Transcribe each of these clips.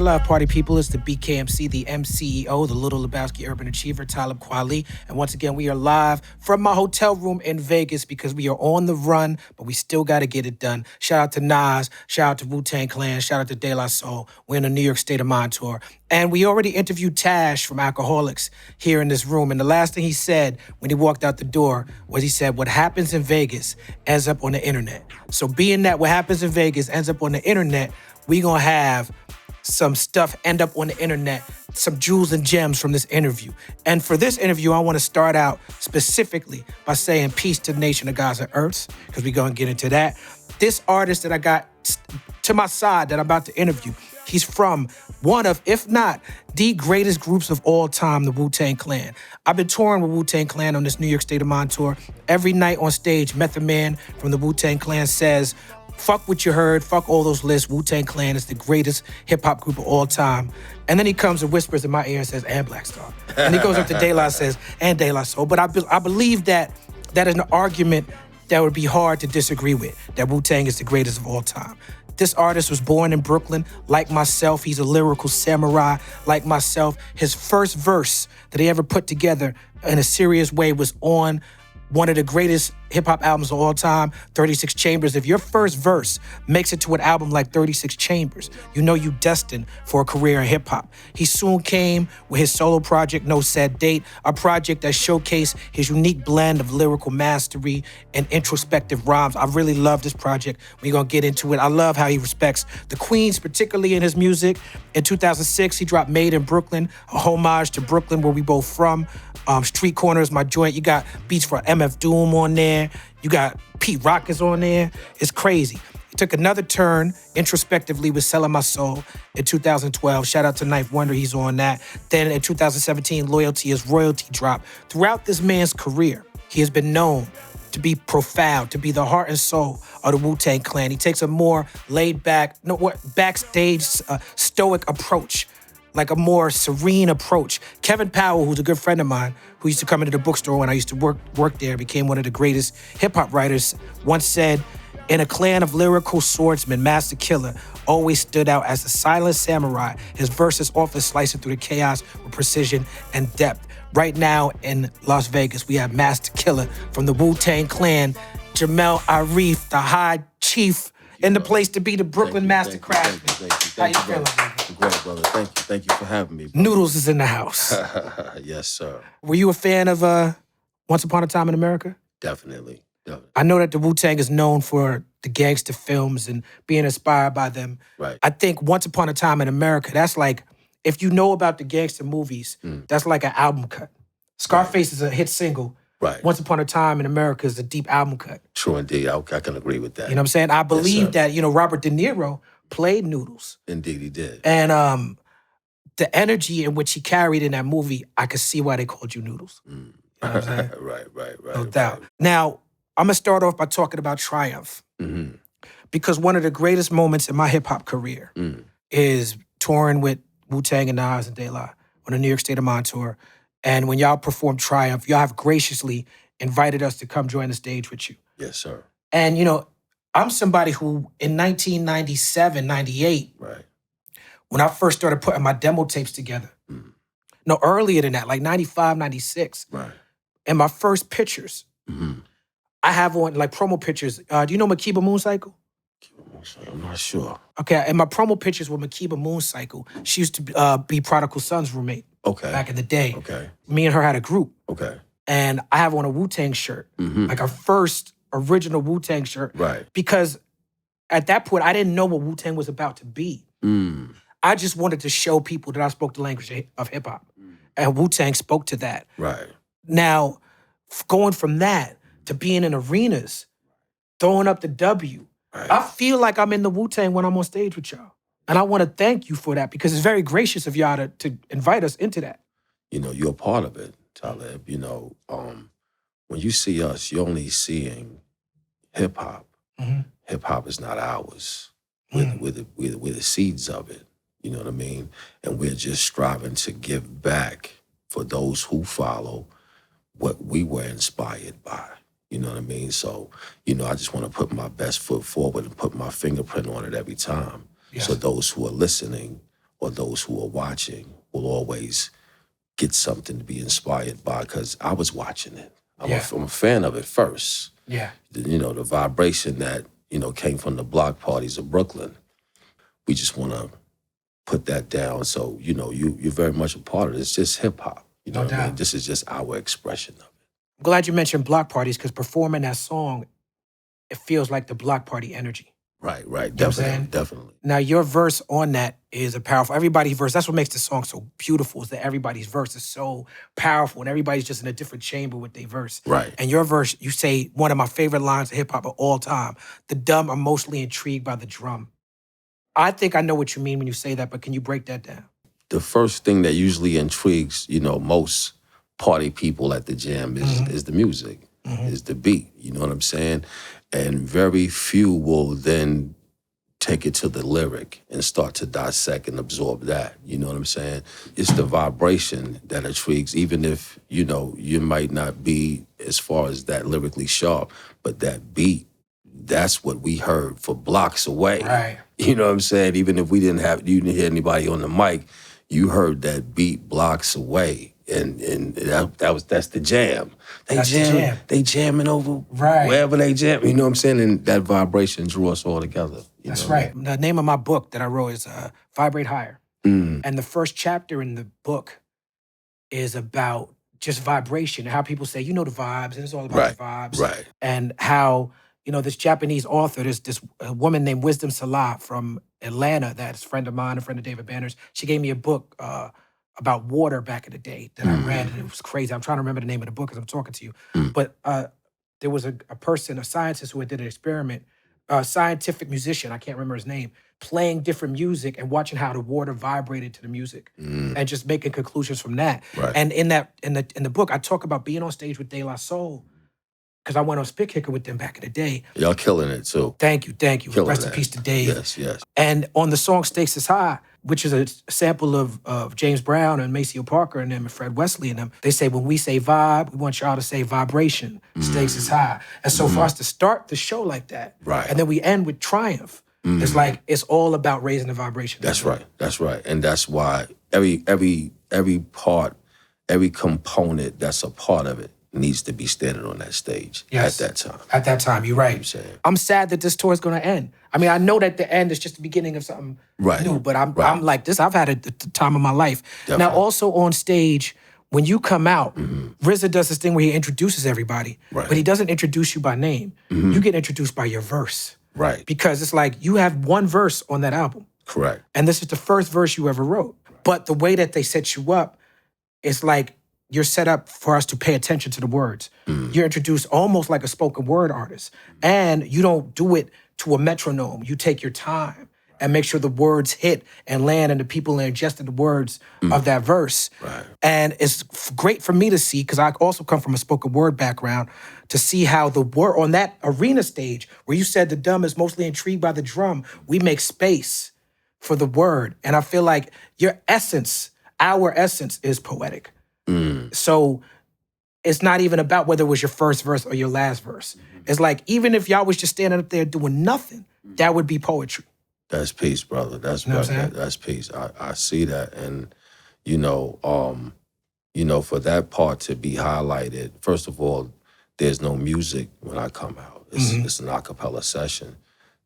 your love, party people. It's the BKMC, the MCEO, the Little Lebowski Urban Achiever, Talib Kweli. And once again, we are live from my hotel room in Vegas because we are on the run, but we still got to get it done. Shout out to Nas, shout out to Wu-Tang Clan, shout out to De La Soul. We're in a New York State of Mind tour. And we already interviewed Tash from Alcoholics here in this room. And the last thing he said when he walked out the door was he said, what happens in Vegas ends up on the internet. So being that what happens in Vegas ends up on the internet, we gonna have some stuff end up on the internet, some jewels and gems from this interview. And for this interview, I want to start out specifically by saying peace to the nation of Gods and Earths, because we're gonna get into that. This artist that I got to my side that I'm about to interview, he's from one of, if not, the greatest groups of all time, the Wu-Tang Clan. I've been touring with Wu-Tang Clan on this New York State of Mind tour. Every night on stage, Method Man from the Wu-Tang Clan says, fuck what you heard, fuck all those lists. Wu-Tang Clan is the greatest hip-hop group of all time. And then he comes and whispers in my ear and says, and Black Star. And he goes up to De La and says, and De La Soul. But I believe that is an argument that would be hard to disagree with, that Wu-Tang is the greatest of all time. This artist was born in Brooklyn. Like myself, he's a lyrical samurai. Like myself, his first verse that he ever put together in a serious way was on one of the greatest hip-hop albums of all time, 36 Chambers. If your first verse makes it to an album like 36 Chambers, you know you destined for a career in hip-hop. He soon came with his solo project, No Sad Date, a project that showcased his unique blend of lyrical mastery and introspective rhymes. I really love this project. We're gonna get into it. I love how he respects the Queens, particularly in his music. In 2006, he dropped Made in Brooklyn, a homage to Brooklyn, where we both from. Street Corners, my joint. You got beats for MF Doom on there. You got Pete Rock is on there. It's crazy. He took another turn introspectively with Selling My Soul in 2012. Shout out to Knife Wonder, he's on that. Then in 2017, Loyalty is Royalty dropped. Throughout this man's career, he has been known to be profound, to be the heart and soul of the Wu-Tang Clan. He takes a more laid back, backstage stoic approach, like a more serene approach. Kevin Powell, who's a good friend of mine, who used to come into the bookstore when I used to work there, became one of the greatest hip-hop writers, once said, in a clan of lyrical swordsmen, Masta Killa always stood out as a silent samurai. His verses often slicing through the chaos with precision and depth. Right now in Las Vegas, we have Masta Killa from the Wu-Tang Clan, Jamel Arif, the High Chief, in the place to be, the Brooklyn Master Craftsman. How you feeling, baby? Great, brother. Thank you for having me, brother. Noodles is in the house. Yes, sir. Were you a fan of Once Upon a Time in America? Definitely. I know that the Wu-Tang is known for the gangster films and being inspired by them. Right. I think Once Upon a Time in America, that's like, if you know about the gangster movies, that's like an album cut. Scarface is a hit single. Right. Once Upon a Time in America is a deep album cut. True indeed. I can agree with that. You know what I'm saying? I believe that, Robert De Niro played Noodles. Indeed, he did. And the energy in which he carried in that movie, I could see why they called you Noodles. You know what I'm saying? Right. No doubt. Now, I'm going to start off by talking about Triumph. Mm-hmm. Because one of the greatest moments in my hip-hop career is touring with Wu-Tang and Nas and De La on the New York State of Mind tour. And when y'all performed Triumph, y'all have graciously invited us to come join the stage with you. Yes, sir. And, I'm somebody who, in 1997, 98, right, when I first started putting my demo tapes together, no, earlier than that, like 95, 96, right, and my first pictures, I have on, like, promo pictures. Do you know Makiba Mooncycle? I'm not sure. Okay, and my promo pictures with Makiba Mooncycle, she used to be Prodigal Son's roommate. Okay. Back in the day. Okay. Me and her had a group. Okay. And I have on a Wu-Tang shirt. Like our first original Wu-Tang shirt. Right. Because at that point, I didn't know what Wu-Tang was about to be. I just wanted to show people that I spoke the language of hip-hop. And Wu-Tang spoke to that. Right. Now, going from that to being in arenas, throwing up the W, right, I feel like I'm in the Wu-Tang when I'm on stage with y'all. And I want to thank you for that because it's very gracious of y'all to invite us into that. You're a part of it, Talib. When you see us, you're only seeing hip-hop. Hip-hop is not ours. We're the seeds of it. You know what I mean? And we're just striving to give back for those who follow what we were inspired by. You know what I mean? So, I just want to put my best foot forward and put my fingerprint on it every time. Yes. So those who are listening or those who are watching will always get something to be inspired by, because I was watching it. I'm a fan of it first. Yeah. The vibration that, came from the block parties of Brooklyn. We just want to put that down. So, you're very much a part of it. It's just hip hop. You know what I mean? This is just our expression of it. I'm glad you mentioned block parties, because performing that song, it feels like the block party energy. Right. You know Definitely. Now, your verse on that is a powerful, everybody's verse, that's what makes the song so beautiful, is that everybody's verse is so powerful and everybody's just in a different chamber with their verse. Right. And your verse, you say one of my favorite lines of hip hop of all time, the dumb are mostly intrigued by the drum. I think I know what you mean when you say that, but can you break that down? The first thing that usually intrigues, most party people at the jam is the music, is the beat, you know what I'm saying? And very few will then take it to the lyric and start to dissect and absorb that, you know what I'm saying? It's the vibration that intrigues, even if, you might not be as far as that lyrically sharp, but that beat, that's what we heard for blocks away. Right. You know what I'm saying? Even if you didn't hear anybody on the mic, you heard that beat blocks away. And that's the jam. They jamming over wherever they jam. You know what I'm saying? And that vibration drew us all together. That's right. The name of my book that I wrote is Vibrate Higher. And the first chapter in the book is about just vibration and how people say, the vibes, and it's all about the vibes. Right. And how, this Japanese author, there's this woman named Wisdom Salah from Atlanta that's a friend of mine, a friend of David Banner's. She gave me a book about water back in the day that I read, and it was crazy. I'm trying to remember the name of the book as I'm talking to you. But there was a person, a scientist who did an experiment, a scientific musician, I can't remember his name, playing different music and watching how the water vibrated to the music and just making conclusions from that. Right. And in the book, I talk about being on stage with De La Soul, because I went on Spit Kicker with them back in the day. Y'all killing it too. Thank you. Killing Rest in that. peace to Dave. Yes. And on the song Stakes is High, which is a sample of James Brown and Maceo Parker and them and Fred Wesley and them, they say, when we say vibe, we want y'all to say vibration. Stakes is high. And so for us to start the show like that, and then we end with triumph, it's like, it's all about raising the vibration. That's right. And that's why every part, every component that's a part of it needs to be standing on that stage at that time. At that time, you're right. You know what I'm saying? I'm sad that this tour is going to end. I mean, I know that the end is just the beginning of something new, but I'm like this. I've had the time of my life. Definitely. Now, also on stage, when you come out, RZA does this thing where he introduces everybody, but he doesn't introduce you by name. You get introduced by your verse. Right. Because it's like you have one verse on that album. Correct. And this is the first verse you ever wrote. But the way that they set you up, it's like you're set up for us to pay attention to the words. You're introduced almost like a spoken word artist. And you don't do it to a metronome. You take your time and make sure the words hit and land and the people are ingesting the words of that verse. Right. And it's great for me to see, because I also come from a spoken word background, to see how the word on that arena stage where you said the dumb is mostly intrigued by the drum, we make space for the word. And I feel like your essence, our essence, is poetic. So it's not even about whether it was your first verse or your last verse. It's like, even if y'all was just standing up there doing nothing, that would be poetry. That's peace, brother. That's peace. I see that. And, for that part to be highlighted, first of all, there's no music when I come out. It's an a cappella session.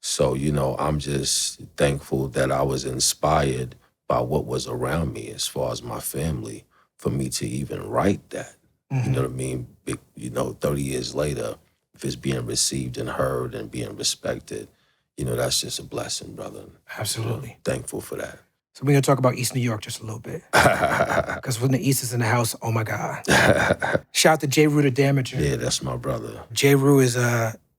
So, I'm just thankful that I was inspired by what was around me as far as my family, for me to even write that. You know what I mean? 30 years later, if it's being received and heard and being respected, that's just a blessing, brother. Absolutely. Thankful for that. So we're going to talk about East New York just a little bit. Because when the East is in the house, oh my God. Shout out to J. Rue the Damager. Yeah, that's my brother. J. Rue is,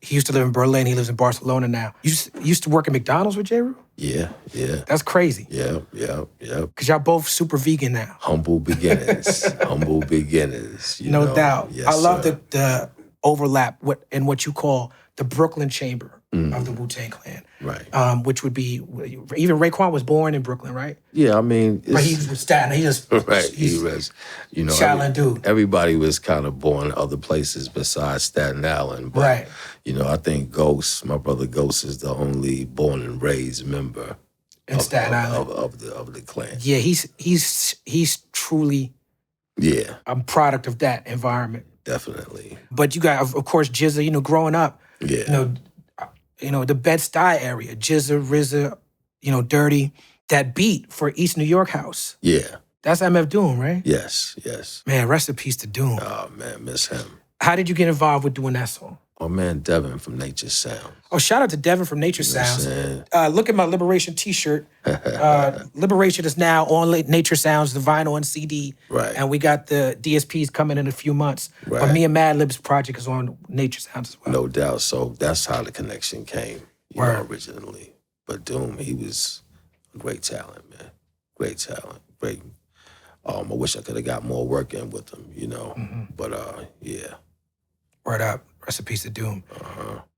he used to live in Berlin. He lives in Barcelona now. You used to work at McDonald's with J. Rue? Yeah. That's crazy. Yeah. Because y'all both super vegan now. Humble beginnings. Humble beginners. No doubt. Yes, I love sir. the overlap in what you call the Brooklyn chamber of the Wu-Tang Clan. Right. Which would be, even Raekwon was born in Brooklyn, right? Yeah, I mean. But he was Staten. He just. Right, he was, Shaolin dude. Everybody was kind of born other places besides Staten Island. But, Right. I think Ghost, my brother Ghost, is the only born and raised member in Staten Island. Of the clan. Yeah, he's truly a product of that environment. Definitely. But you got, of course, Jizza, you know, growing up, Yeah. you know, the Bed-Stuy area, Jizza, RZA, you know, Dirty, that beat for East New York House. Yeah. That's MF Doom, right? Yes. Man, rest in peace to Doom. Oh, man, miss him. How did you get involved with doing that song? Oh, man, Devin from Nature Sounds. Oh, shout out to Devin from Nature Sounds. Look at my Liberation t-shirt. Liberation is now on Nature Sounds, the vinyl and CD. Right. And we got the DSPs coming in a few months. Right. But me and Madlib's project is on Nature Sounds as well. No doubt. So that's how the connection came, you know, originally. But Doom, he was a great talent, man. Great talent. Great. I wish I could have got more work in with him, you know. But, yeah. Word up. Rest in peace to Doom.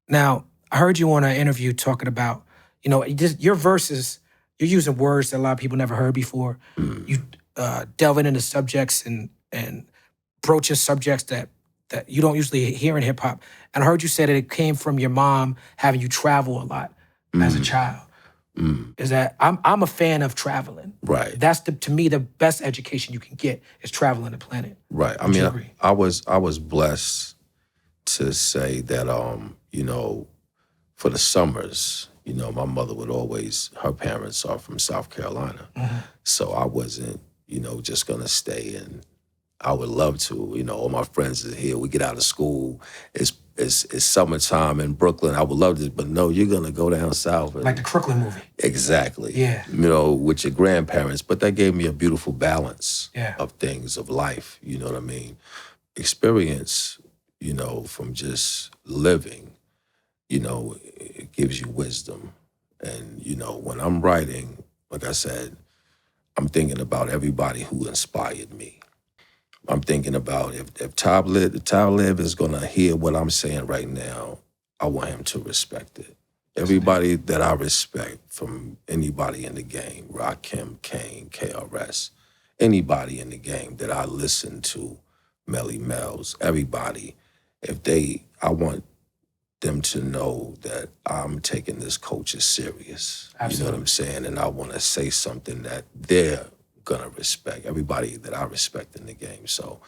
Now, I heard you on an interview talking about, you know, your verses, you're using words that a lot of people never heard before. You delving into subjects and broaching subjects that you don't usually hear in hip hop. And I heard you say that it came from your mom having you travel a lot as a child. Is that I'm a fan of traveling. Right. That's to me the best education you can get is traveling the planet. Right. I mean, I was blessed to say that, you know, for the summers, you know, my mother would always, her parents are from South Carolina. So I wasn't, you know, just gonna stay, and I would love to, you know, all my friends are here, we get out of school, it's summertime in Brooklyn, I would love to, but no, you're gonna go down south. And, like the Crooklyn movie. Exactly. Yeah. You know, with your grandparents, but that gave me a beautiful balance of things, of life, you know what I mean? Experience, you know, from just living, you know, it gives you wisdom. And, you know, when I'm writing, like I said, I'm thinking about everybody who inspired me. I'm thinking about if Talib is gonna hear what I'm saying right now, I want him to respect it. Everybody that I respect, from anybody in the game, Rakim, Kane, KRS, anybody in the game that I listen to, Melly Mel's, everybody, I want them to know that I'm taking this culture serious. Absolutely. You know what I'm saying? And I want to say something that they're gonna respect, everybody that I respect in the game. So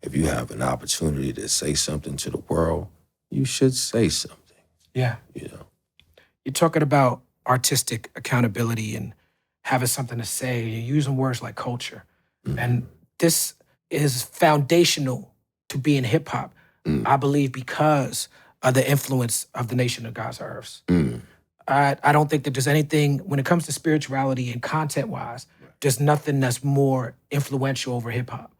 if you have an opportunity to say something to the world, you should say something. Yeah. You know? You're talking about artistic accountability and having something to say. You're using words like culture. And this is foundational to being hip hop, I believe, because of the influence of the Nation of God's Earths. I don't think that there's anything, when it comes to spirituality and content-wise, there's nothing that's more influential over hip hop.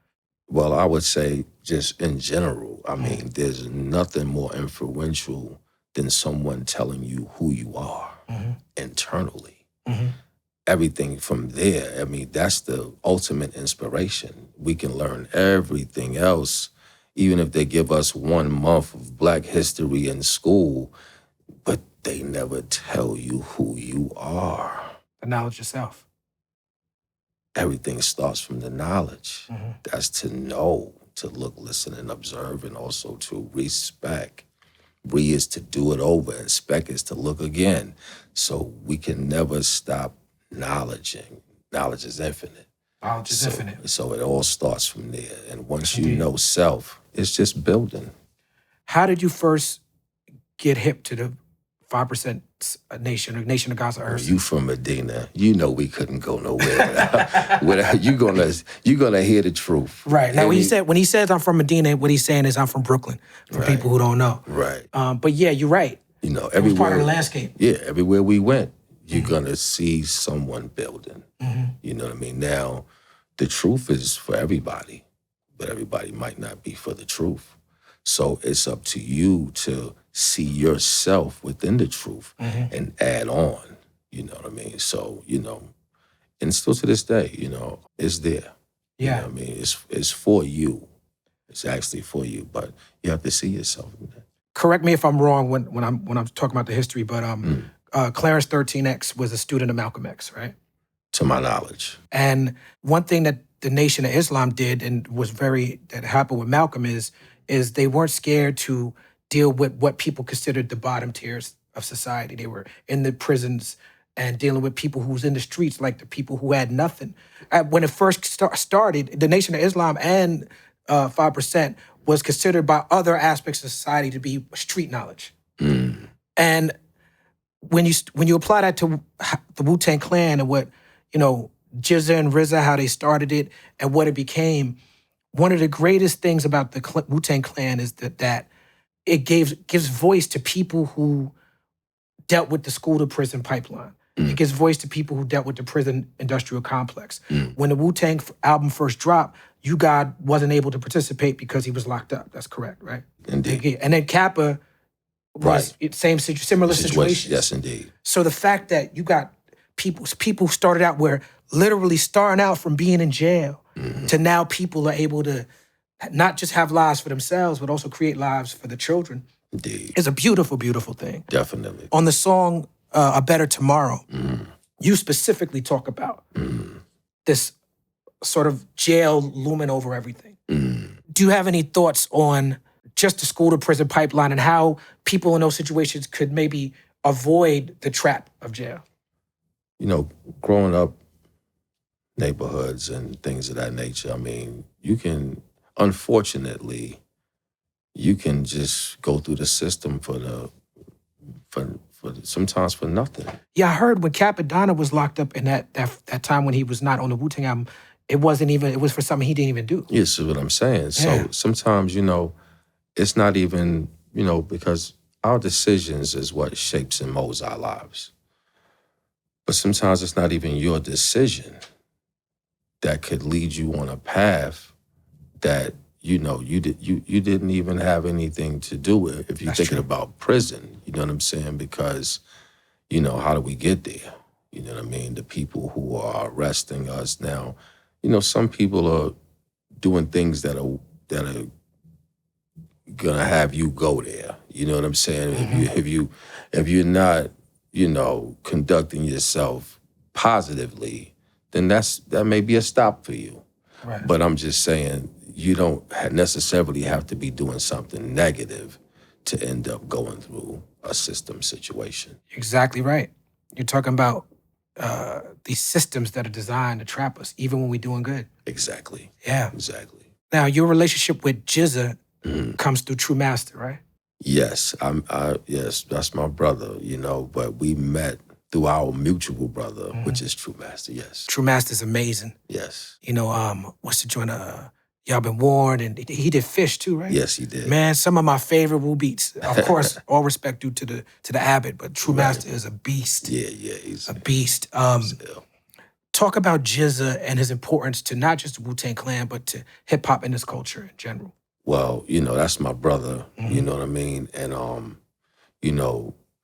Well, I would say just in general, I mean, there's nothing more influential than someone telling you who you are internally. Everything from there, I mean, that's the ultimate inspiration. We can learn everything else, even if they give us 1 month of Black history in school, but they never tell you who you are. The knowledge yourself. Everything starts from the knowledge. That's to know, to look, listen, and observe, and also to respect. Re is to do it over, and spec is to look again. So we can never stop knowledging. Knowledge is infinite. Knowledge is infinite. So it all starts from there. And once you know self, it's just building. How did you first get hip to the 5% Nation, or Nation of God's Earth? You from Medina, you know we couldn't go nowhere without you gonna hear the truth. Right. Now when he says I'm from Medina, what he's saying is I'm from Brooklyn, for people who don't know. Right. But yeah, you're right. You know, everywhere. It was part of the landscape. Yeah, everywhere we went, you're gonna see someone building. You know what I mean? Now, the truth is for everybody, but everybody might not be for the truth. So it's up to you to see yourself within the truth and add on, you know what I mean? So, you know, and still to this day, you know, it's there. Yeah. You know what I mean? It's for you. It's actually for you, but you have to see yourself in that. Correct me if I'm wrong when I'm talking about the history, but Clarence 13X was a student of Malcolm X, right? To my knowledge. And one thing that the Nation of Islam did and that happened with Malcolm is they weren't scared to deal with what people considered the bottom tiers of society. They were in the prisons, and dealing with people who was in the streets, like the people who had nothing. When it first started, the Nation of Islam and 5% was considered by other aspects of society to be street knowledge. And when you apply that to the Wu-Tang Clan and what, Jizza and RZA, how they started it and what it became, one of the greatest things about the Wu-Tang Clan is that it gives voice to people who dealt with the school to prison pipeline. It gives voice to people who dealt with the prison industrial complex. When the Wu-Tang album first dropped, You God wasn't able to participate because he was locked up. That's correct, right? Indeed. And then Kappa was similar situation. Yes, indeed. So the fact that you got people started out where literally starting out from being in jail to now people are able to not just have lives for themselves, but also create lives for the children. Indeed. Is a beautiful, beautiful thing. Definitely. On the song A Better Tomorrow, you specifically talk about this sort of jail looming over everything. Do you have any thoughts on just the school to prison pipeline and how people in those situations could maybe avoid the trap of jail? Growing up neighborhoods and things of that nature, I mean, unfortunately, you can just go through the system for sometimes for nothing. Yeah, I heard when Capadonna was locked up in that time when he was not on the Wu-Tang album, it was for something he didn't even do. Yeah, that's what I'm saying. Yeah. So sometimes, it's not even, because our decisions is what shapes and molds our lives. But sometimes it's not even your decision that could lead you on a path that, you didn't even have anything to do with. If you're That's thinking true. about prison, you know what I'm saying? Because, how do we get there? You know what I mean? The people who are arresting us now, some people are doing things that are gonna have you go there. You know what I'm saying? If you're not, conducting yourself positively, then that may be a stop for you. Right. But I'm just saying, you don't necessarily have to be doing something negative to end up going through a system situation. Exactly right. You're talking about these systems that are designed to trap us, even when we're doing good. Exactly. Yeah. Exactly. Now, your relationship with Jizza comes through True Master, right? Yes, yes, that's my brother, but we met through our mutual brother, which is True Master, yes. True Master's amazing. Yes. What's the joint? Y'all Been Warned, and he did Fish too, right? Yes, he did. Man, some of my favorite Wu beats. Of course, all respect due to the Abbott, but True Master is a beast. Yeah, he's a beast. ill. Talk about Jizza and his importance to not just the Wu-Tang Clan, but to hip hop and its culture in general. Well, that's my brother, you know what I mean? And,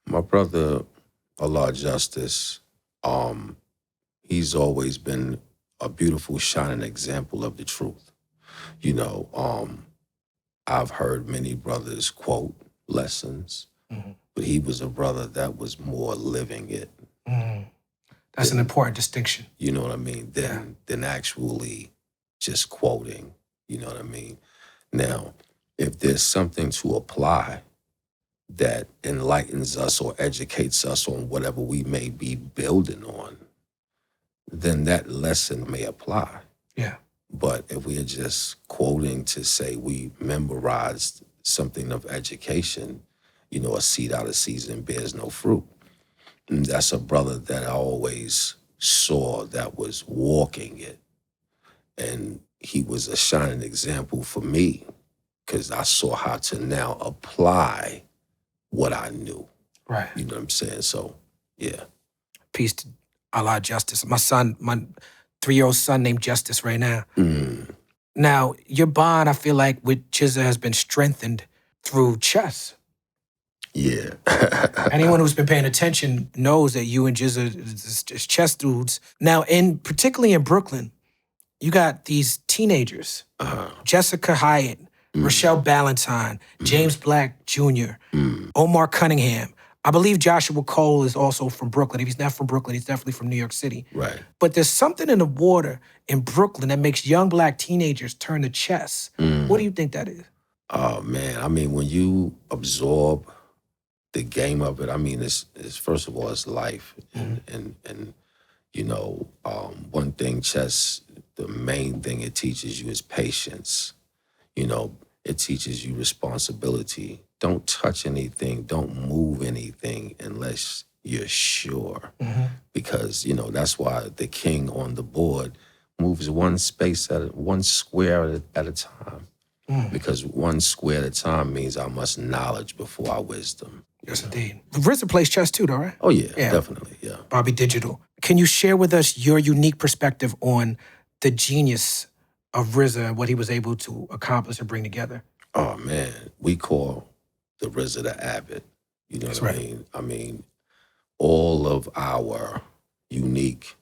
my brother, Allah Justice, he's always been a beautiful, shining example of the truth. I've heard many brothers quote lessons, but he was a brother that was more living it. That's an important distinction. You know what I mean? Than actually just quoting, you know what I mean? Now, if there's something to apply that enlightens us or educates us on whatever we may be building on, then that lesson may apply. Yeah. But if we are just quoting to say we memorized something of education, a seed out of season bears no fruit. And that's a brother that I always saw that was walking it. And he was a shining example for me because I saw how to now apply what I knew. Right. You know what I'm saying? So, yeah. Peace to Allah Justice. My 3-year-old son named Justice right now. Now, your bond, I feel like, with Jizza has been strengthened through chess. Yeah. Anyone who's been paying attention knows that you and Jizza is chess dudes. Now, particularly in Brooklyn, you got these teenagers, Jessica Hyatt, Rochelle Ballantyne, James Black Jr., Omar Cunningham. I believe Joshua Cole is also from Brooklyn. If he's not from Brooklyn, he's definitely from New York City. Right. But there's something in the water in Brooklyn that makes young Black teenagers turn to chess. What do you think that is? Oh, man. I mean, when you absorb the game of it. I mean, it's first of all, it's life, and you know, one thing chess, the main thing it teaches you is patience. You know, it teaches you responsibility. Don't touch anything. Don't move anything unless you're sure, because you know that's why the king on the board moves one square at a time. Because one square at a time means I must knowledge before our wisdom. Yes, indeed. RZA plays chess too, though, right? Oh, yeah, definitely, yeah. Bobby Digital. Can you share with us your unique perspective on the genius of RZA and what he was able to accomplish and bring together? Oh, man, we call the RZA the Abbot. You know what I mean? I mean, all of our unique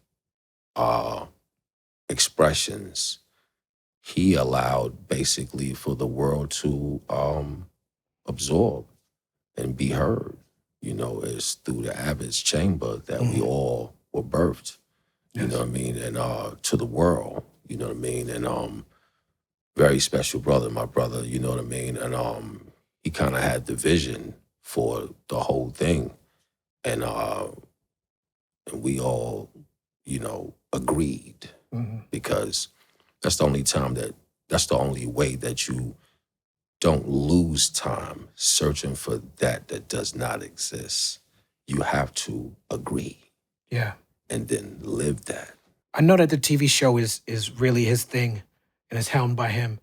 expressions, he allowed basically for the world to absorb and be heard. You know, it's through the Abbot's chamber that we all were birthed, you know what I mean, and to the world, you know what I mean, and very special brother, my brother, you know what I mean, and he kind of had the vision for the whole thing, and we all, you know, agreed, because that's the only way that you don't lose time searching for that does not exist. You have to agree. Yeah. And then live that. I know that the TV show is really his thing and is helmed by him.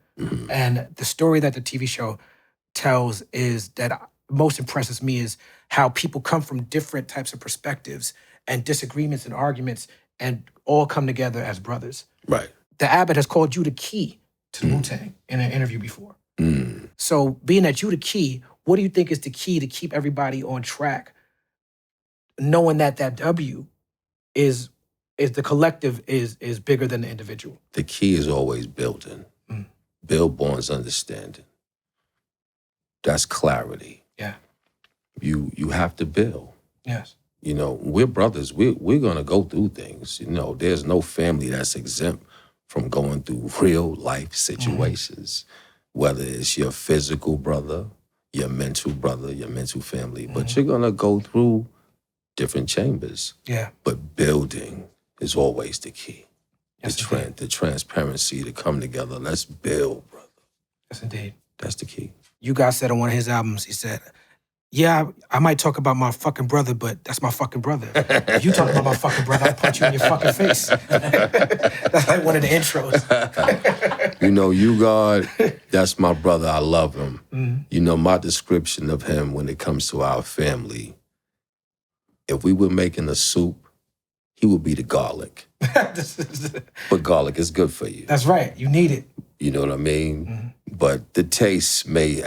And the story that the TV show tells is that most impresses me is how people come from different types of perspectives and disagreements and arguments and all come together as brothers. Right. The Abbot has called you the key to Wu-Tang in an interview before. So being that you the key, what do you think is the key to keep everybody on track, knowing that that W is the collective is bigger than the individual? The key is always building. Build bonds understanding. That's clarity. Yeah. You have to build. Yes. You know, we're brothers. We're gonna go through things. You know, there's no family that's exempt from going through real life situations. Whether it's your physical brother, your mental family, but you're gonna go through different chambers. Yeah. But building is always the key. Yes, The transparency to come together. Let's build, brother. Yes, indeed. That's the key. You guys said on one of his albums, he said, yeah, I might talk about my fucking brother, but that's my fucking brother. If you talk about my fucking brother, I'll punch you in your fucking face. That's like one of the intros. You know, God, that's my brother. I love him. You know, my description of him when it comes to our family, if we were making a soup, he would be the garlic. But garlic is good for you. That's right. You need it. You know what I mean? But the taste may,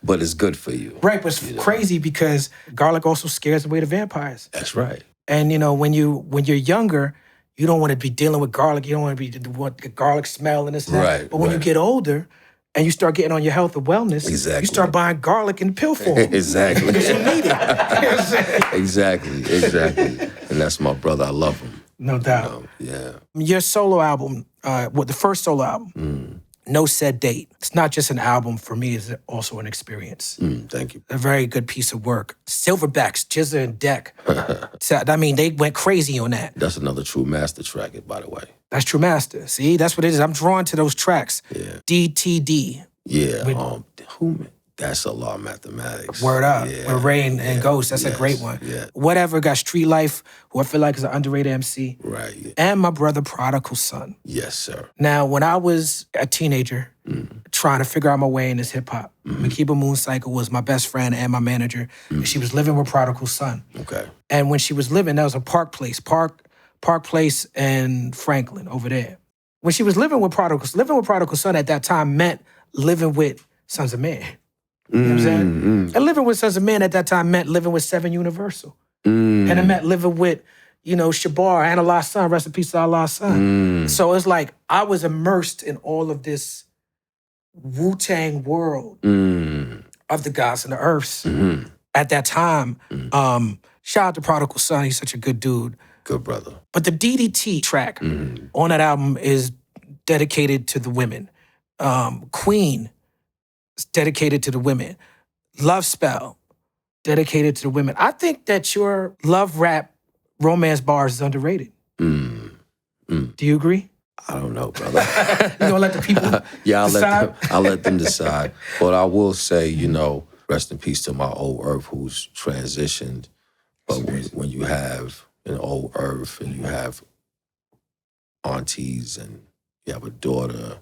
but it's good for you. Right, but it's crazy because garlic also scares away the vampires. That's right. And, you know, when you're younger, you don't want to be dealing with garlic. You don't want to want the garlic smell and this and that. Right, but when you get older and you start getting on your health and wellness, you start buying garlic in pill form. Exactly. Because you need it. Exactly. And that's my brother. I love him. No doubt. Yeah. Your solo album, the first solo album, No Said Date. It's not just an album for me, it's also an experience. Thank you. A very good piece of work. Silverbacks, Jizza and Deck. I mean, they went crazy on that. That's another True Master track, by the way. That's True Master. See, that's what it is. I'm drawn to those tracks. Yeah. DTD. Yeah. That's a law of mathematics. Word up. Yeah. With Ray and Ghost. That's a great one. Yeah. Whatever got Street Life, who I feel like is an underrated MC. Right. Yeah. And my brother, Prodigal Son. Yes, sir. Now, when I was a teenager, trying to figure out my way in this hip hop, Makiba Mooncycle was my best friend and my manager. And she was living with Prodigal Son. Okay. And when she was living, that was a Park Place and Franklin over there. When she was living with Prodigal Son at that time meant living with Sons of Man. You know what I'm saying? And living with Sons of Man at that time meant living with Seven Universal. And it meant living with, you know, Shabar, Analah's son, rest in peace to Allah's son. So it's like I was immersed in all of this Wu-Tang world of the gods and the earths at that time. Shout out to Prodigal Son, he's such a good dude. Good brother. But the DDT track on that album is dedicated to the women. Queen is dedicated to the women. Love Spell, dedicated to the women. I think that your love rap romance bars is underrated. Do you agree? I don't know, brother. You gonna let the people decide? I'll let them decide. But I will say, you know, rest in peace to my old Earth who's transitioned. But when you have an old Earth and you have aunties and you have a daughter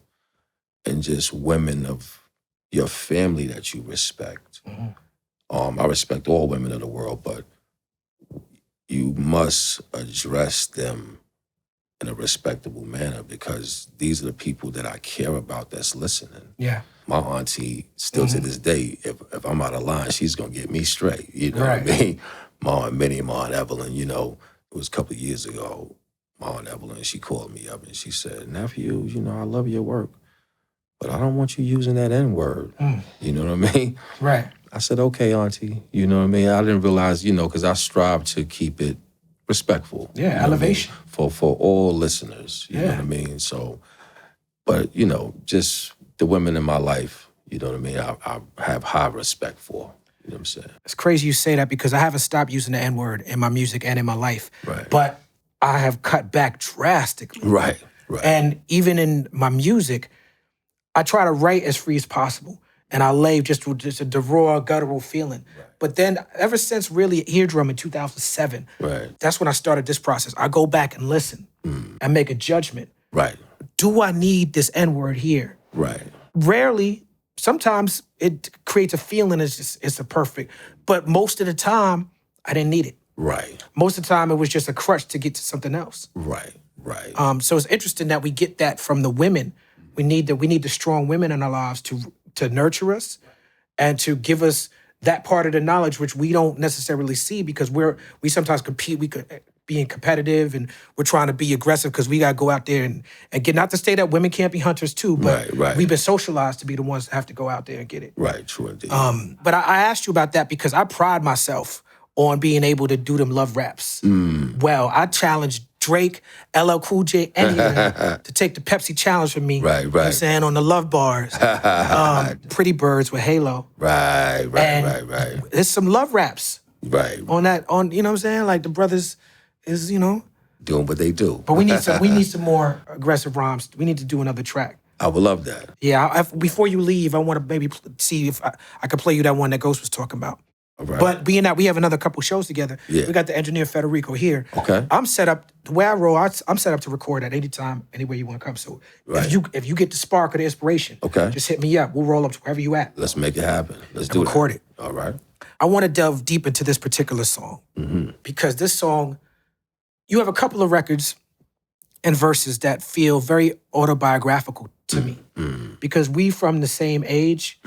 and just women of your family that you respect. I respect all women of the world, but you must address them in a respectable manner because these are the people that I care about that's listening. Yeah. My auntie, still to this day, if I'm out of line, she's gonna get me straight. You know what I mean? Ma and Minnie, Ma and Evelyn, you know, it was a couple of years ago, Ma and Evelyn, she called me up and she said, nephew, you know, I love your work, but I don't want you using that N-word. You know what I mean? Right. I said, okay, auntie. You know what I mean? I didn't realize, you know, because I strive to keep it respectful. Yeah, elevation. I mean? For all listeners, you know what I mean? So, but, you know, just the women in my life, you know what I mean, I have high respect for. You know what I'm saying? It's crazy you say that because I haven't stopped using the N-word in my music and in my life. Right. But I have cut back drastically. Right. And even in my music, I try to write as free as possible. And I lay just a raw, guttural feeling. But then ever since really Eardrum in 2007, that's when I started this process. I go back and listen and make a judgment. Right. Do I need this N-word here? Right. Rarely, sometimes it creates a feeling it's a perfect, but most of the time, I didn't need it. Right. Most of the time, it was just a crutch to get to something else. Right. Right. So it's interesting that we get that from the women. We need the strong women in our lives to nurture us and to give us that part of the knowledge which we don't necessarily see because we sometimes compete. We could being competitive and we're trying to be aggressive because we got to go out there and get, not to say that women can't be hunters too, but we've been socialized to be the ones that have to go out there and get it. Right, true indeed. But I asked you about that because I pride myself on being able to do them love raps. Well, I challenged Drake, LL Cool J, any of them to take the Pepsi challenge from me. Right. You know what I'm saying? On the love bars. Pretty Birds with Halo. Right. There's some love raps. Right. On you know what I'm saying? Like the brothers is, you know. Doing what they do. But we need some more aggressive rhymes. We need to do another track. I would love that. Yeah, before you leave, I want to maybe see if I could play you that one that Ghost was talking about. Right. But being that we have another couple shows together, we got the engineer Federico here. Okay. I'm set up, the way I roll, I'm set up to record at any time, anywhere you want to come. So if you get the spark or the inspiration, just hit me up. We'll roll up to wherever you at. Let's make it happen. Let's do record it. All right. I want to delve deep into this particular song because this song, you have a couple of records and verses that feel very autobiographical to me because we from the same age,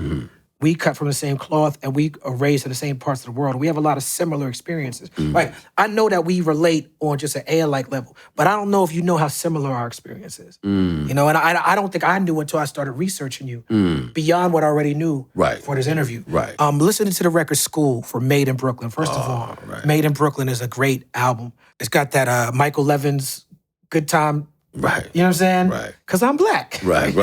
we cut from the same cloth, and we are raised in the same parts of the world. We have a lot of similar experiences. Like, I know that we relate on just an air-like level, but I don't know if you know how similar our experience is. You know, and I don't think I knew until I started researching you beyond what I already knew for this interview. Right. Listening to the record School for Made in Brooklyn. First of all, Made in Brooklyn is a great album. It's got that Michael Levin's Good Time. Right. You know what I'm saying? Right. Because I'm black. Right.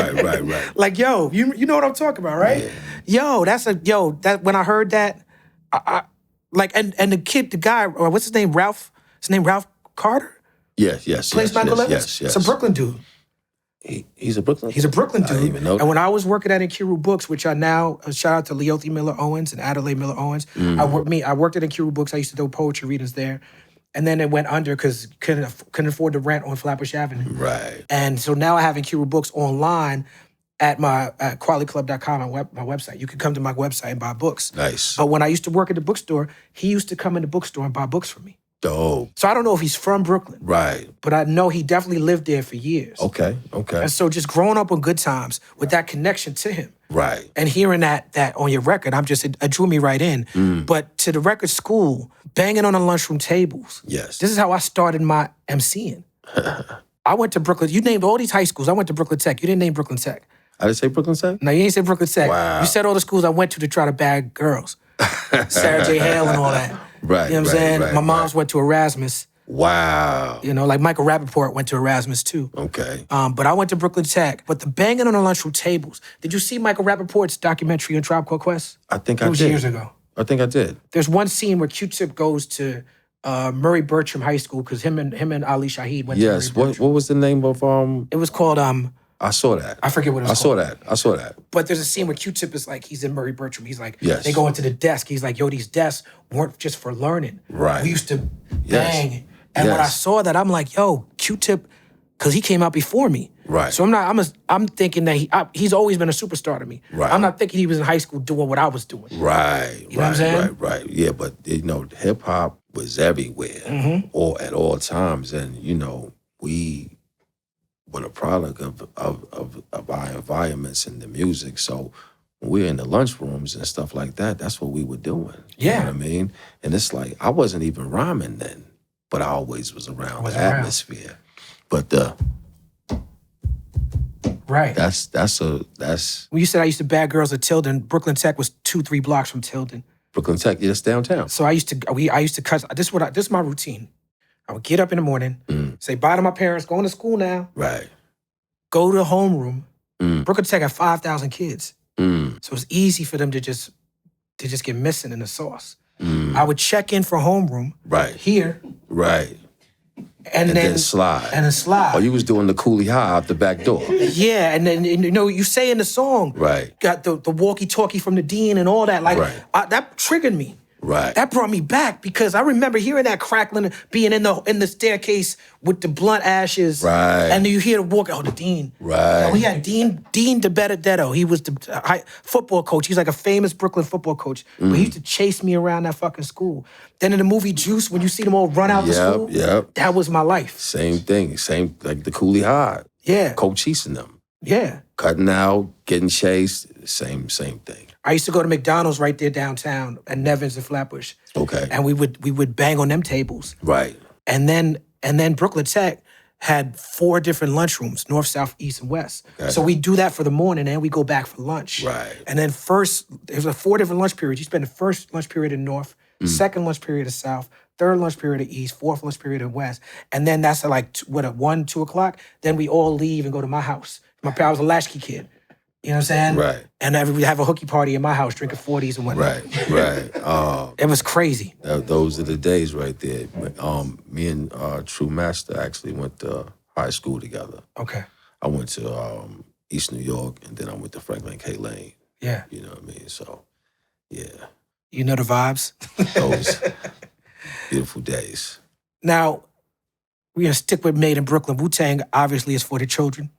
Like, yo, you know what I'm talking about, right? Yeah. That when I heard that, I like, and the guy, or what's his name, Ralph? His name Ralph Carter? Yes. Plays Michael Levins? Yes. It's a Brooklyn dude. He's a Brooklyn? He's a Brooklyn dude. I didn't even know that. And when I was working at Inkiru Books, which I now, shout out to Leothi Miller Owens and Adelaide Miller Owens. I worked at Inkiru Books. I used to do poetry readings there. And then it went under because couldn't afford the rent on Flatbush Avenue. Right. And so now I have Inkiru Books online at qualityclub.com, my website. You can come to my website and buy books. Nice. But when I used to work at the bookstore, he used to come in the bookstore and buy books for me. Dope. So I don't know if he's from Brooklyn. Right. But I know he definitely lived there for years. Okay. And so just growing up on Good Times with that connection to him. Right. And hearing that on your record, it drew me right in. But to the record School, banging on the lunchroom tables. Yes. This is how I started my MCing. I went to Brooklyn. You named all these high schools. I went to Brooklyn Tech. You didn't name Brooklyn Tech. I didn't say Brooklyn Tech? No, you ain't say Brooklyn Tech. Wow. You said all the schools I went to try to bag girls. Sarah J. Hale and all that. Right. You know what I'm saying? My mom's went to Erasmus. Wow. You know, like Michael Rappaport went to Erasmus too. Okay. But I went to Brooklyn Tech. But the banging on the lunchroom tables. Did you see Michael Rappaport's documentary on Tribe Called Quest? I think it was years ago. I think I did. There's one scene where Q-Tip goes to Murray Bertram High School because him and Ali Shaheed went to Murray Yes. Bertram. What was the name of It was called I saw that. I forget what it was I called. I saw that. But there's a scene where Q-Tip is like, he's in Murray Bertram. He's like, Yes. they go into the desk. He's like, yo, these desks weren't just for learning. Right. We used to Yes. bang. And when I Yes. saw that, I'm like, yo, Q-Tip, because he came out before me. Right. So I'm thinking that he's always been a superstar to me. Right. I'm not thinking he was in high school doing what I was doing. Right. You know what I'm saying? Right. Yeah, but hip hop was everywhere, or at all times, and we were a product of our environments and the music. So when we were in the lunchrooms and stuff like that, that's what we were doing. Yeah. You know what I mean? And it's like I wasn't even rhyming then, but I always was around the atmosphere. But right. That's When you said I used to bag girls at Tilden, Brooklyn Tech was 2-3 blocks from Tilden. Brooklyn Tech, yes, downtown. So I used to cut. This is my routine. I would get up in the morning, say bye to my parents, going to school now. Right. Go to the homeroom. Brooklyn Tech had 5,000 kids, so it's easy for them to just get missing in the sauce. I would check in for homeroom. Right. Here. Right. And then slide. And then slide. Oh, you was doing the coolie high out the back door. Yeah, and then you say in the song, right? Got the walkie-talkie from the dean and all that. Like that triggered me. Right. That brought me back because I remember hearing that crackling, being in the staircase with the blunt ashes. Right. And then you hear the walk. Oh, the dean. Right. We had Dean DeBenedetto. He was the football coach. He's like a famous Brooklyn football coach. But he used to chase me around that fucking school. Then in the movie Juice, when you see them all run out the school, that was my life. Same thing. Same like the coolie high. Yeah. Coach chasing them. Yeah. Cutting out, getting chased. Same thing. I used to go to McDonald's right there downtown at Nevins and Flatbush. Okay. And we would bang on them tables. Right. And then Brooklyn Tech had 4 different lunchrooms, north, south, east, and west. Okay. So we do that for the morning and we go back for lunch. Right. And then there's 4 different lunch periods. You spend the first lunch period in north, second lunch period in south, third lunch period in east, fourth lunch period in west. And then that's at like, 1, 2 o'clock. Then we all leave and go to my house. I was a latchkey kid. You know what I'm saying? Right. And we have a hookie party in my house, drinking 40s and whatnot. Right. It was crazy. Those are the days right there. Me and True Master actually went to high school together. Okay. I went to East New York, and then I went to Franklin K. Lane. Yeah. You know what I mean? So, yeah. You know the vibes? Those beautiful days. Now, we're going to stick with Made in Brooklyn. Wu-Tang obviously is for the children.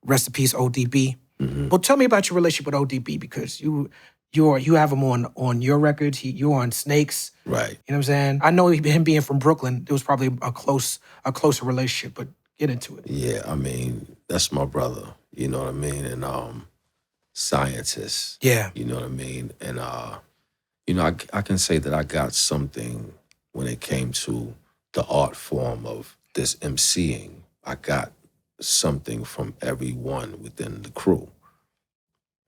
Rest in peace, ODB. Well, tell me about your relationship with ODB because you have him on your records. You're on Snakes. Right. You know what I'm saying? I know him being from Brooklyn, there was probably a closer relationship, but get into it. Yeah, I mean, that's my brother. You know what I mean? And scientist. Yeah. You know what I mean? And I can say that I got something when it came to the art form of this MCing. I got something from everyone within the crew.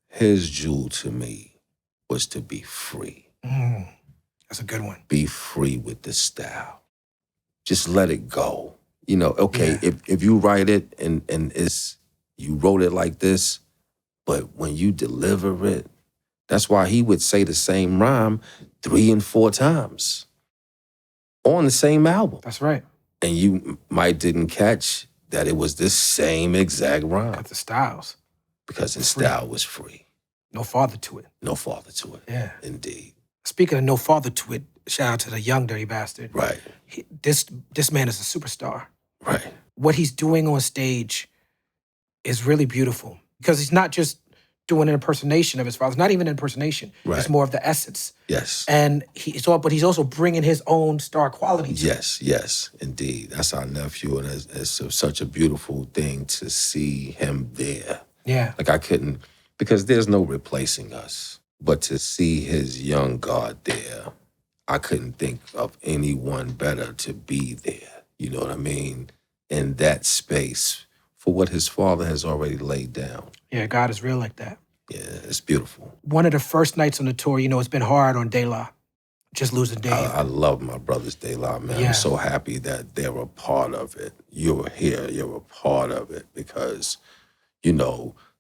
His jewel to me was to be free. That's a good one. Be free with the style. Just let it go. If you write it and you wrote it like this, but when you deliver it, that's why he would say the same rhyme 3 and 4 times on the same album. That's right. And you might didn't catch that it was the same exact rhyme. Got the styles. Because his style was free. No father to it. No father to it. Yeah. Indeed. Speaking of no father to it, shout out to the young dirty bastard. Right. This man is a superstar. Right. What he's doing on stage is really beautiful because he's not just doing an impersonation of his father. It's not even an impersonation. Right. It's more of the essence. Yes. And but he's also bringing his own star quality to it. Yes, indeed. That's our nephew, and it's such a beautiful thing to see him there. Yeah. Like I couldn't, because there's no replacing us. But to see his young God there, I couldn't think of anyone better to be there. You know what I mean? In that space for what his father has already laid down. Yeah, God is real like that. Yeah, it's beautiful. One of the first nights on the tour, it's been hard on De La. Just losing Dave. I love my brothers De La, man. Yeah. I'm so happy that they're a part of it. You're here, you're a part of it because,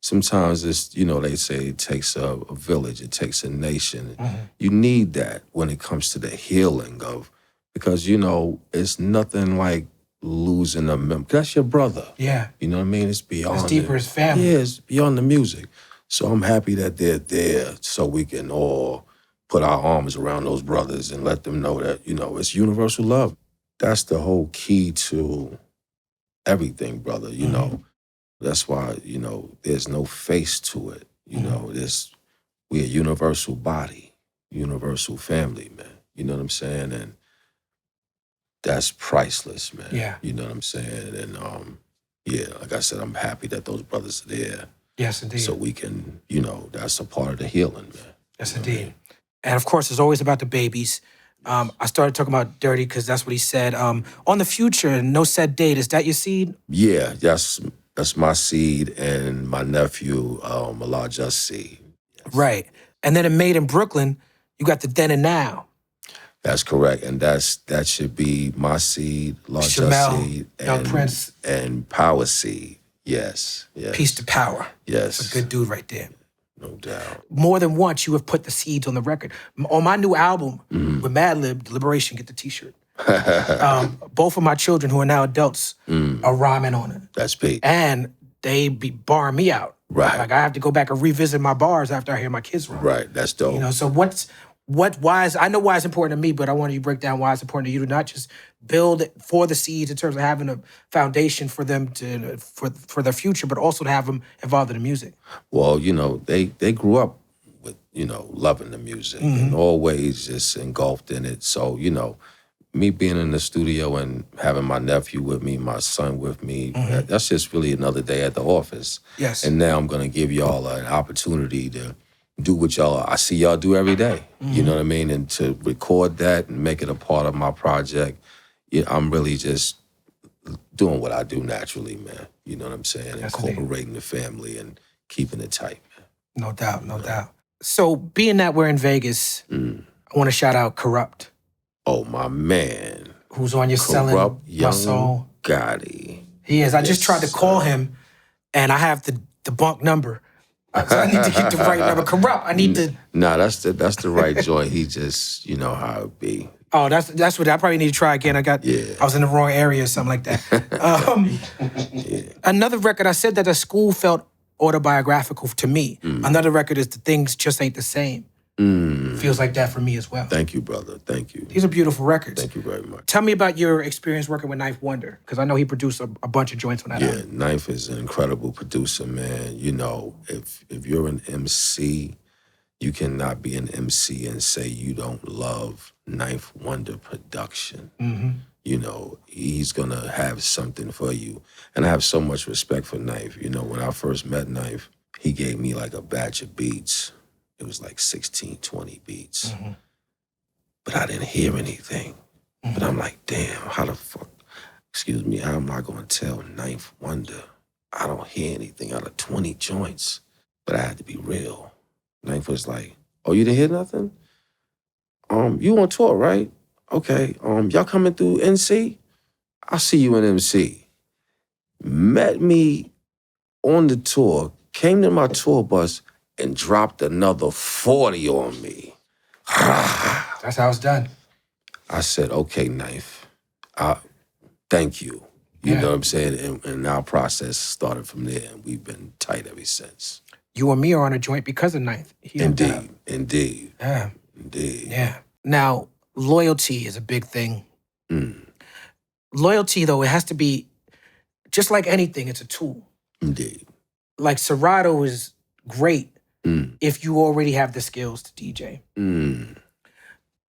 sometimes it's, they say it takes a village, it takes a nation. You need that when it comes to the healing of, because, it's nothing like losing a member. That's your brother. Yeah. You know what I mean? It's beyond. It's deeper as family. Yeah, it's beyond the music. So I'm happy that they're there so we can all put our arms around those brothers and let them know that, it's universal love. That's the whole key to everything, brother, That's why, there's no face to it. We're a universal body, universal family, man. You know what I'm saying? And that's priceless, man. Yeah. You know what I'm saying? And like I said, I'm happy that those brothers are there. Yes, indeed. So we can, that's a part of the healing, man. Yes, indeed. And of course, it's always about the babies. I started talking about Dirty because that's what he said. On the future, no set date, is that your seed? Yeah, that's my seed and my nephew, Elijah's seed. Yes. Right. And then in Made in Brooklyn, you got the Then and Now. That's correct. And that should be my seed, Elijah's seed, Young Prince. And Power seed. Yes. Peace to Power. Yes. That's a good dude right there. No doubt. More than once, you have put the seeds on the record. On my new album with Madlib, Liberation, get the T-shirt. Both of my children, who are now adults, are rhyming on it. That's big. And they be barring me out. Right. Like I have to go back and revisit my bars after I hear my kids rhyme. Right. That's dope. So I know why it's important to me, but I want you to break down why it's important to you to not just build for the seeds in terms of having a foundation for them for their future, but also to have them involved in the music. Well, they grew up with, loving the music and always just engulfed in it. So, me being in the studio and having my nephew with me, my son with me, that's just really another day at the office. Yes. And now I'm going to give y'all an opportunity to do what I see y'all do every day. You know what I mean? And to record that and make it a part of my project, I'm really just doing what I do naturally, man. You know what I'm saying? That's incorporating the family and keeping it tight, man. No doubt, no doubt. So being that we're in Vegas, I want to shout out Corrupt. Oh, my man. Who's on your Selling Corrupt My Soul. Gotti. He is. I just tried to call him, and I have the bunk number. So I need to get the right number. Corrupt. I need to. Nah, that's the right joint. He just, how it be. Oh, that's what I probably need to try again. I was in the wrong area or something like that. Another record, I said that the school felt autobiographical to me. Another record is The Things Just Ain't the Same. Feels like that for me as well. Thank you, brother. Thank you. These are beautiful records. Thank you very much. Tell me about your experience working with Knife Wonder, because I know he produced a bunch of joints on that album. Yeah, Knife is an incredible producer, man. If you're an MC, you cannot be an MC and say you don't love Knife Wonder production. He's going to have something for you. And I have so much respect for Knife. When I first met Knife, he gave me like a batch of beats. It was like 16, 20 beats. But I didn't hear anything. But I'm like, damn, how the fuck, how am I going to tell Knife Wonder I don't hear anything out of 20 joints? But I had to be real. Knife was like, oh, you didn't hear nothing? You on tour, right? Okay, y'all coming through NC? I'll see you in MC. Met me on the tour, came to my tour bus, and dropped another 40 on me. That's how it's done. I said, okay, Knife, thank you. You know what I'm saying? And our process started from there, and we've been tight ever since. You and me are on a joint because of Knife. Indeed. Yeah. Indeed. Yeah. Now, loyalty is a big thing. Loyalty, though, it has to be, just like anything, it's a tool. Indeed. Like Serato is great if you already have the skills to DJ.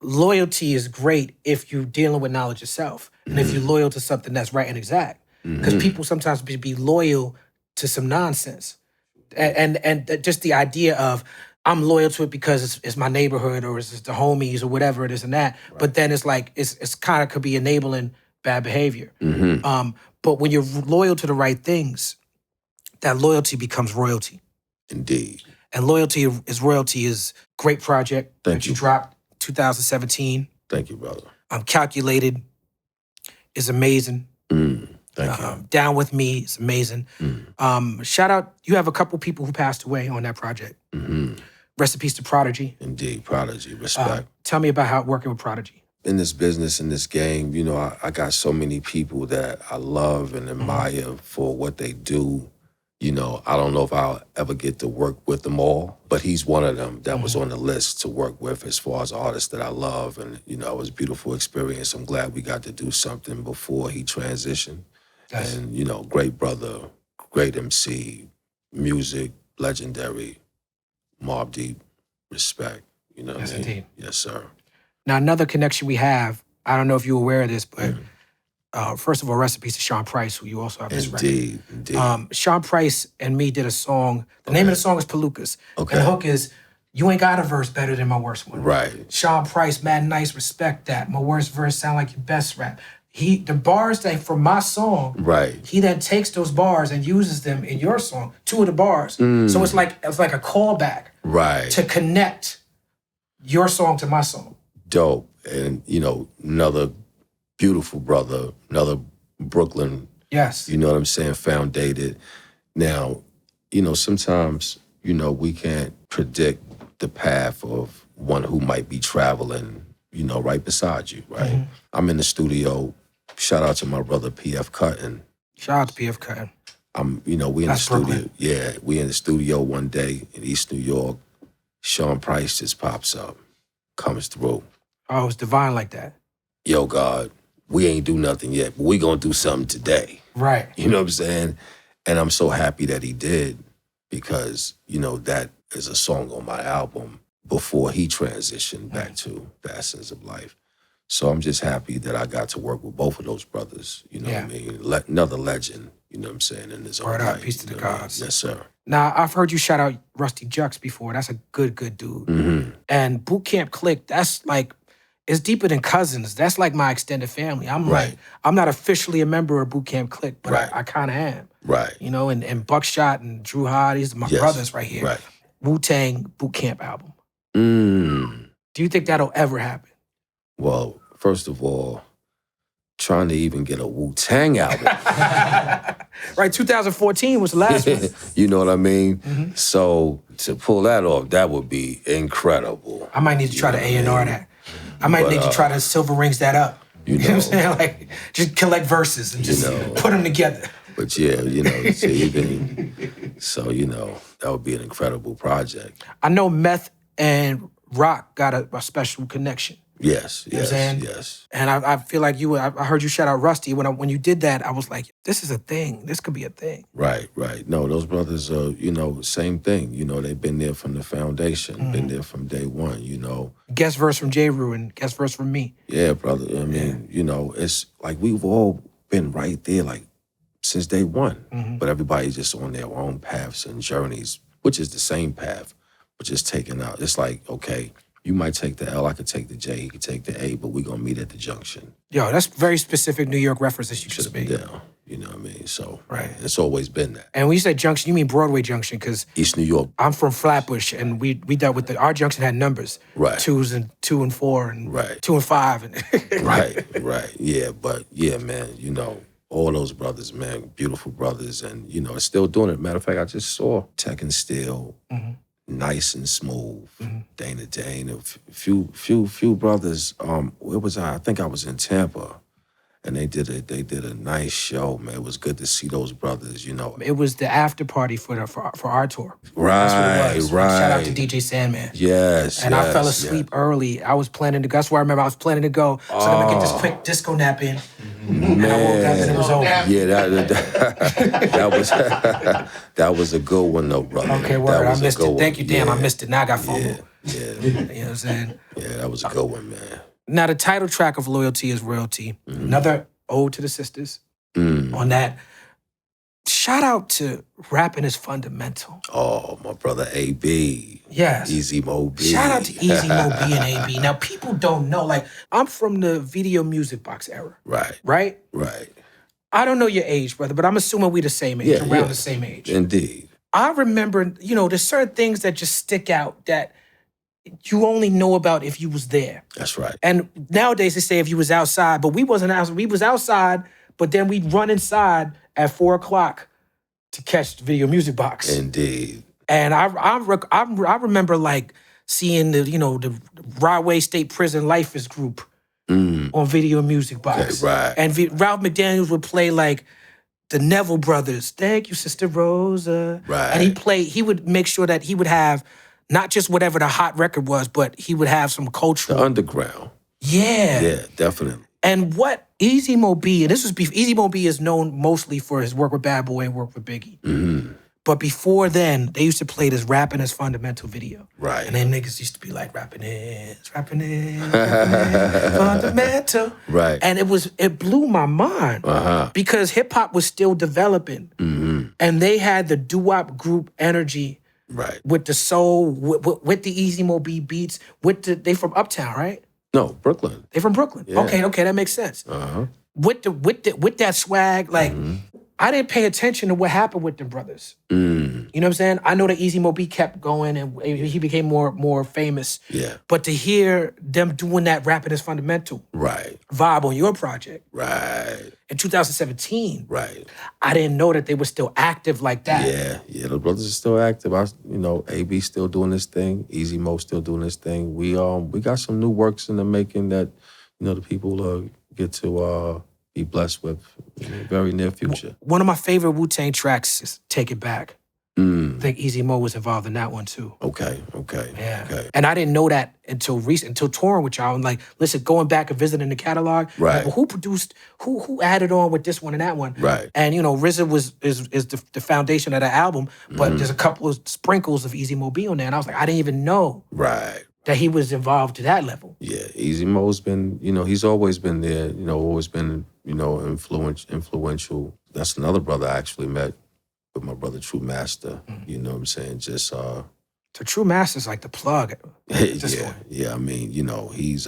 Loyalty is great if you're dealing with knowledge yourself. And if you're loyal to something that's right and exact. Because people sometimes be loyal to some nonsense. And just the idea of, I'm loyal to it because it's my neighborhood or it's the homies or whatever it is and that. Right. But then it's like, it's kind of could be enabling bad behavior. But when you're loyal to the right things, that loyalty becomes royalty. Indeed. And Loyalty is Royalty is a great project that you dropped 2017. Thank you, brother. Calculated is amazing. Thank Thank you. Down With Me, it's amazing. Shout out, you have a couple people who passed away on that project. Rest in peace to Prodigy. Indeed, Prodigy, respect. Tell me about working with Prodigy. In this business, in this game, you know, I got so many people that I love and admire for what they do. You know, I don't know if I'll ever get to work with them all, but he's one of them that was on the list to work with as far as artists that I love. And, you know, it was a beautiful experience. I'm glad we got to do something before he transitioned. Yes. And, you know, great brother, great MC, music, legendary, Mobb Deep, respect. You know what I mean? Indeed. Yes, sir. Now, another connection we have, I don't know if you're aware of this, but first of all, rest in peace to Sean Price, who you also have this record. Indeed. Sean Price and me did a song. The name of the song is Palookas. Okay. And the hook is, you ain't got a verse better than my worst one. Right. Sean Price, mad nice, respect that. My worst verse sound like your best rap. The bars that from my song, right, he then takes those bars and uses them in your song, 2 of the bars. So it's like a callback, right, to connect your song to my song. Dope. And, you know, another beautiful brother, another Brooklyn, yes, you know what I'm saying, foundated. Now, you know, sometimes, you know, we can't predict the path of one who might be traveling, you know, right beside you, right? I'm in the studio. Shout out to my brother P.F. Cuttin. Shout out to P.F. Cuttin. You know, we in That's the studio. Brooklyn. Yeah, we in the studio one day in East New York. Sean Price just pops up, comes through. Oh, it's divine like that. Yo, God, we ain't do nothing yet, but we gonna do something today. Right. You know what I'm saying? And I'm so happy that he did, because, you know, that is a song on my album before he transitioned back to the essence of life. So I'm just happy that I got to work with both of those brothers. You know what I mean? Another legend, you know what I'm saying, in his own Word right. up, peace to the gods. Yes, sir. Now, I've heard you shout out Rusty Jux before. That's a good dude. And Boot Camp Clik, that's like, it's deeper than cousins. That's like my extended family. I'm not officially a member of Boot Camp Clik, but I kind of am. Right. You know, and Buckshot and Drew Hard, these are my brothers right here. Right. Wu-Tang Boot Camp album. Do you think that'll ever happen? Well, first of all, trying to even get a Wu-Tang album. Right, 2014 was the last one. You know what I mean? So to pull that off, that would be incredible. I might need to try to A&R that. I might need to try to silver rings that up. You know what I'm saying? Like, just collect verses and just put them together. But yeah, you know, so, you know, that would be an incredible project. I know Meth and Rock got a special connection. Yes, You know what I'm saying? yes. And I feel like I heard you shout out Rusty. When you did that, I was like, this is a thing. This could be a thing. Right. No, those brothers are, you know, same thing. You know, they've been there from the foundation, been there from day one, you know. Guest verse from J. Rue and guest verse from me. Yeah, brother. I mean, you know, it's like we've all been right there, like, since day one. But everybody's just on their own paths and journeys, which is the same path, but just taking out. It's like, okay, you might take the L, I could take the J, he could take the A, but we gonna meet at the junction. Yo, that's very specific New York references you just made. Yeah, you know what I mean? So, it's always been that. And when you say junction, you mean Broadway Junction, because East New York. I'm from Flatbush, and we dealt with our junction had numbers. Right. 2 and 4, and 2 and 5. And Right. Yeah, but yeah, man, you know, all those brothers, man, beautiful brothers, and, you know, it's still doing it. Matter of fact, I just saw Tech and Steel, nice and smooth, Dana Dane, a few brothers. Where was I? I think I was in Tampa, and they did a nice show, man. It was good to see those brothers, you know. It was the after party for our tour. Right, that's what it was. right. Shout out to DJ Sandman. Yes, and I fell asleep early. I was planning to go. That's where I remember I was planning to go, so I'm gonna get this quick disco nap in. Man, and I woke up and it was over. Yeah, that was a good one though, brother. Okay, word. I missed it. Thank you, damn. I missed it. Now I got FOMO. Yeah. You know what I'm saying? Yeah, that was a good one, man. Now, the title track of Loyalty is Royalty. Another ode to the sisters on that. Shout out to Rapping is Fundamental. Oh, my brother AB. Yes. Easy Mo B. Shout out to Easy Mo B and AB. Now, people don't know. Like, I'm from the video music box era. Right. I don't know your age, brother, but I'm assuming we the same age, around the same age. Indeed. I remember, you know, there's certain things that just stick out that you only know about if you was there. That's right. And nowadays they say if you was outside, but we wasn't outside. We was outside, but then we'd run inside at 4 o'clock to catch the Video Music Box. Indeed. And I remember like seeing the Broadway State Prison Lifers group on Video Music Box. Okay, right. And Ralph McDaniels would play like the Neville Brothers. Thank you, Sister Rosa. Right. And he would make sure that he would have not just whatever the hot record was, but he would have some cultural. The underground. Yeah. Yeah, definitely. And what Easy Mo B, and this was Easy Mo B is known mostly for his work with Bad Boy and work with Biggie. Mm-hmm. But before then, they used to play this Rapping is Fundamental video. Right. And then niggas used to be like, rapping is fundamental. Right. And it blew my mind because hip hop was still developing. Mm-hmm. And they had the doo-wop group energy with the soul, with the Easy Mo B beats, they from Uptown, right? No, Brooklyn. They from Brooklyn. Yeah. Okay, that makes sense. Uh-huh. With that swag, like I didn't pay attention to what happened with them brothers. You know what I'm saying? I know that Easy Mo B kept going and he became more famous. Yeah. But to hear them doing that Rapping is Fundamental vibe on your project in 2017, I didn't know that they were still active like that. Yeah, the brothers are still active. AB still doing this thing. Easy Mo still doing this thing. We got some new works in the making that the people get to be blessed with in the very near future. One of my favorite Wu-Tang tracks is Take It Back. I think Easy Mo was involved in that one too. Okay. Yeah. Okay. And I didn't know that until touring with y'all. I'm like, listen, going back and visiting the catalog. Right. Like, well, who produced, who added on with this one and that one? Right. And RZA is the foundation of the album, but there's a couple of sprinkles of Easy Mo B on there. And I was like, I didn't even know that he was involved to that level. Yeah, Easy Mo's been, he's always been there, always been, influential. That's another brother I actually met with my brother True Master. You know what I'm saying? Just So True Master's like the plug. Yeah. I mean, he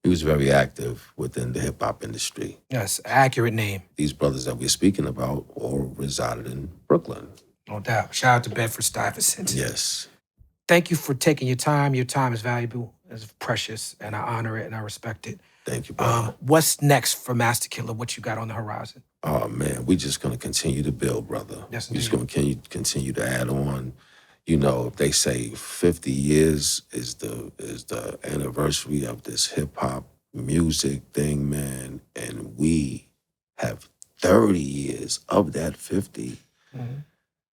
was very active within the hip hop industry. Yes, accurate name. These brothers that we're speaking about all resided in Brooklyn. No doubt. Shout out to Bedford-Stuyvesant. Yes. Thank you for taking your time. Your time is valuable, it's precious, and I honor it and I respect it. Thank you, brother. What's next for Masta Killa? What you got on the horizon? Oh man, we just gonna continue to build, brother. Yes, we're just gonna continue to add on. If they say 50 years is the anniversary of this hip hop music thing, man, and we have 30 years of that 50.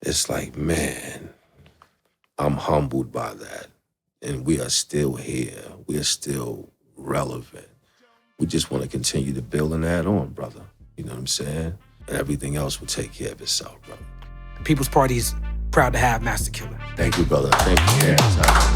It's like, man, I'm humbled by that. And we are still here. We are still relevant. We just want to continue to build and add on, brother. You know what I'm saying? And everything else will take care of itself, brother. The People's Party is proud to have Masta Killa. Thank you, brother. Thank you. Yeah.